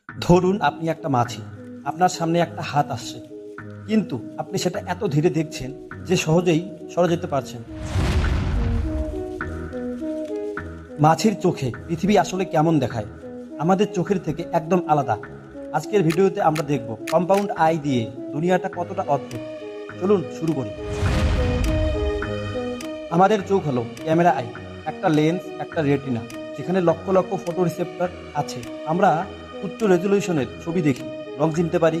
ধরুন আপনি একটা মাছি, আপনার সামনে একটা হাত আসছে, কিন্তু আপনি সেটা এত ধীরে দেখছেন যে সহজেই সরে যেতে পারছেন। মাছির চোখে পৃথিবী আসলে কেমন দেখায়, আমাদের চোখের থেকে একদম আলাদা। আজকের ভিডিওতে আমরা দেখব কম্পাউন্ড আই দিয়ে দুনিয়াটা কতটা অদ্ভুত। চলুন শুরু করি। আমাদের চোখ হলো ক্যামেরা আই, একটা লেন্স, একটা রেটিনা, যেখানে লক্ষ লক্ষ ফটো রিসেপ্টর আছে। আমরা উচ্চ রেজলিউশনের ছবি দেখি, রং চিনতে পারি,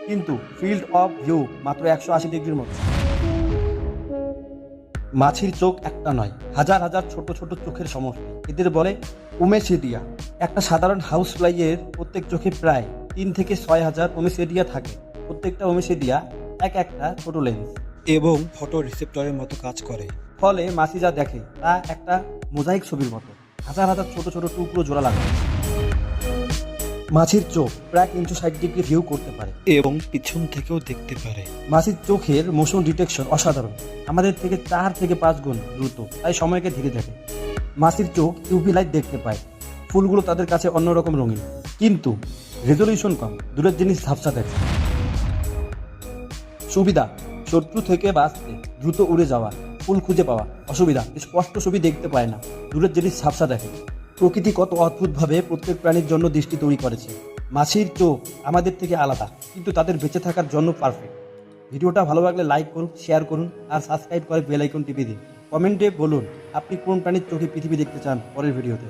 কিন্তু ফিল্ড অফ ভিউ মাত্র 180 ডিগ্রির মতো। মাছির চোখ একটা নয়, হাজার হাজার ছোট ছোট চোখের সমষ্টি, এদের বলে ওমেসিডিয়া। একটা সাধারণ হাউস ফ্লাইয়ের প্রত্যেক চোখে প্রায় 3 থেকে 6 হাজার ওমেসিডিয়া থাকে। প্রত্যেকটা ওমেসিডিয়া একটা ছোট লেন্স এবং ফটো রিসেপ্টরের মতো কাজ করে। ফলে মাছি যা দেখে তা একটা মোজাইক ছবির মতো, হাজার হাজার ছোট ছোট টুকরো জোড়া লাগে। মাছির চোখ প্রায় 360 ডিগ্রি ভিউ করতে পারে এবং পিছন থেকেও দেখতে পারে। মাছির চোখের মোশন ডিটেকশন অসাধারণ, আমাদের থেকে 4 থেকে 5 গুণ দ্রুত, তাই সময়কে ধীরে থাকে। মাছির চোখ ইউভি লাইট দেখতে পায়, ফুলগুলো তাদের কাছে অন্যরকম রঙিন, কিন্তু রেজলিউশন কম, দূরের জিনিস ঝাপসা দেখে। সুবিধা: শত্রু থেকে বাঁচতে, দ্রুত উড়ে যাওয়া, ফুল খুঁজে পাওয়া। অসুবিধা: স্পষ্ট ছবি দেখতে পায় না, দূরের জিনিস ঝাপসা দেখে। প্রকৃতি কত অদ্ভুতভাবে প্রত্যেক প্রাণীর জন্য দৃষ্টি তৈরি করেছে। মাছির চোখ আমাদের থেকে আলাদা, কিন্তু তাদের বেঁচে থাকার জন্য পারফেক্ট। ভিডিওটা ভালো লাগলে লাইক করুন, শেয়ার করুন, আর সাবস্ক্রাইব করে বেল আইকন টিপে দিন। কমেন্টে বলুন আপনি কোন প্রাণীর চোখে পৃথিবী দেখতে চান পরের ভিডিওতে।